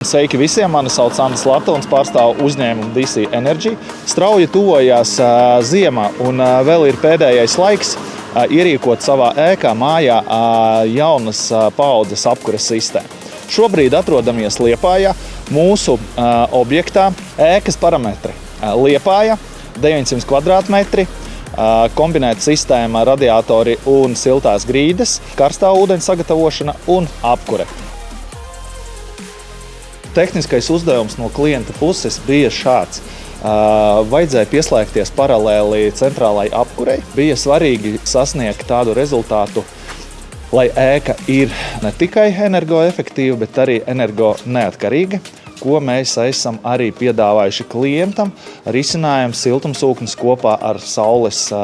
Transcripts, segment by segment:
Sveiki visiem! Mani sauc Andris Latons, pārstāvu uzņēmumu DC Energy. Strauji tuvojās ziema un vēl ir pēdējais laiks ierīkot savā ēkā, mājā jaunas paaudzes apkures sistēmu. Šobrīd atrodamies Liepājā, mūsu objektā. Ēkas parametri: Liepāja, 900 kvadrātmetri, kombinēta sistēma, radiatori un siltās grīdas, karstā ūdeņa sagatavošana un apkure. Tehniskais uzdevums no klienta puses bija šāds. Vajadzēja pieslēgties paralēli centrālai apkurei. Bija svarīgi sasniegt tādu rezultātu, lai ēka ir ne tikai energoefektīva, bet arī energoneatkarīga, ko mēs esam arī piedāvājuši klientam, risinājumu siltumsūknis kopā ar saules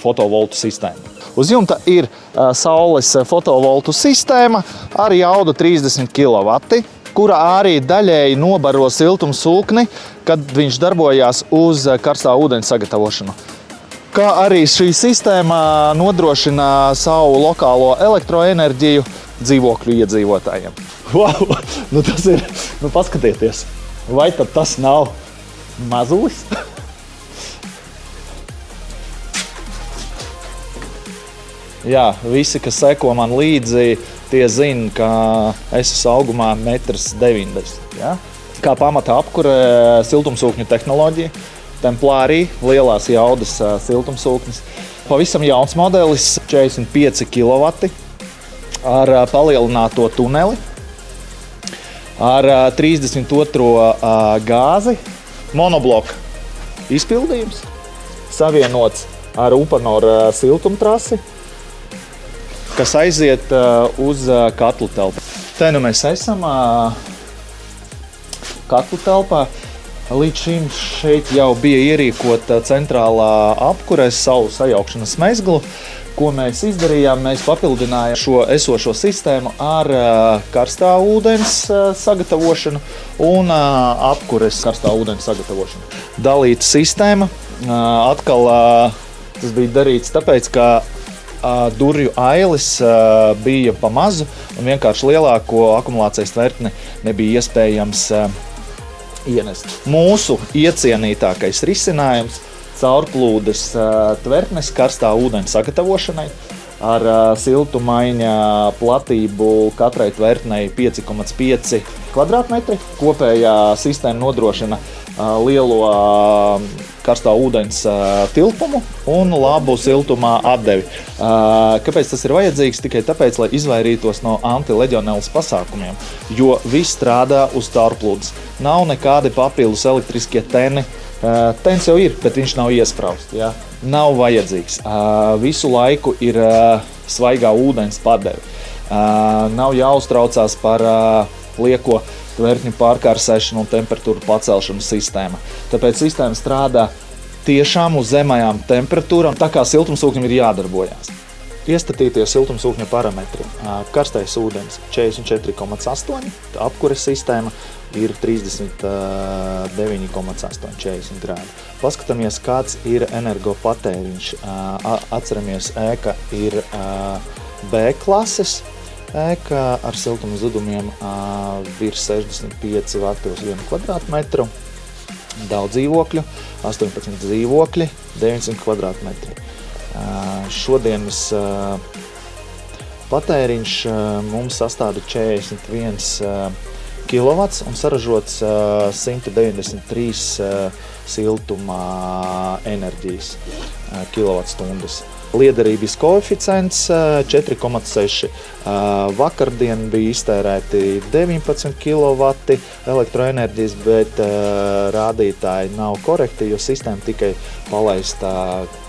fotovoltu sistēmu. Uz jumta ir saules fotovoltu sistēma ar jaudu 30 kW, kura arī daļēji nobaro siltumsūkni, kad viņš darbojās uz karstā ūdeņa sagatavošanu. Kā arī šī sistēma nodrošina savu lokālo elektroenerģiju dzīvokļu iedzīvotājiem. Wow! Tas ir, paskatieties, vai tad tas nav mazulis? Jā, visi, kas seko man līdzi, tie zina, ka es esmu augumā 1,90 m. Ja? Kā pamata apkure siltumsūkņu tehnoloģija, Templārī, lielās jaudas siltumsūknis. Pavisam jauns modelis, 45 kW ar palielināto tuneli, ar 32. gāzi, monobloka izpildījums, savienots ar Uponor siltumtrasi, kas aiziet uz katlu telpu. Te nu mēs esam katlu telpā. Līdz šim šeit jau bija ierīkota centrālā apkure savu sajaukšanas mezglu. Ko mēs izdarījām? Mēs papildinājām šo esošo sistēmu ar karstā ūdens sagatavošanu un apkures karstā ūdens sagatavošanu. Dalīta sistēma. Atkal tas bija darīts tāpēc, ka durvju ailes bija pa mazu un vienkārši lielāko akumulācijas tvertni nebija iespējams ienest. Mūsu iecienītākais risinājums – caurplūdes tvertnes karstā ūdeņa sagatavošanai ar siltumaiņa platību katrai tvertnei 5,5 kvadrātmetri. Kopējā sistēma nodrošina lielo karstā ūdens tilpumu un labu siltumā atdevi. Kāpēc tas ir vajadzīgs? Tikai tāpēc, lai izvairītos no antileģionēlas pasākumiem, jo viss strādā uz caurplūdes. Nav nekādi papildus elektriskie teni. Tens jau ir, bet viņš nav iesprausts. Ja? Nav vajadzīgs. Visu laiku ir svaigā ūdens padevi. Nav jāuztraucās par lieko tvertņu pārkārsēšanu un temperatūru pacelšanu sistēma. Tāpēc sistēma strādā tiešām uz zemajām temperatūrām, tā kā siltumsūkņam ir jādarbojās. Iestatītie siltumsūkņa parametri. Karstais ūdens 44,8, apkures sistēma ir 39,8, 40 grādi. Paskatāmies, kāds ir energopatēriņš. Atceramies, ēka ir B klases. Ēka ar siltuma zudumiem virs 65 vati uz 1 kvadrātmetru. Daudz dzīvokļu, 18 dzīvokļi, 900 kvadrātmetri. Šodienas patēriņš mums sastāda 41 kW un saražots 193 siltuma enerģijas kWh. Liederības koeficients 4,6. Vakardien bija iztērēti 19 kW elektroenerģijas, bet rādītāji nav korekti, jo sistēma tikai palaista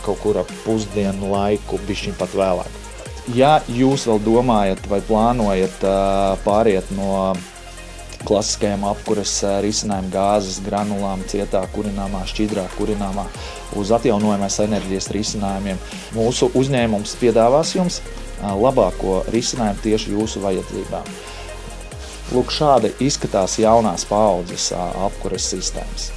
kaut kur ap pusdienu laiku, bišķiņ pat vēlāk. Ja jūs vēl domājat vai plānojat pāriet no klasiskajām apkures risinājumu gāzes, granulām, cietā kurināmā, šķidrā kurināmā uz atjaunojamās enerģijas risinājumiem, mūsu uzņēmums piedāvās jums labāko risinājumu tieši jūsu vajadzībām. Lūk, šādi izskatās jaunās paaudzes apkures sistēmas.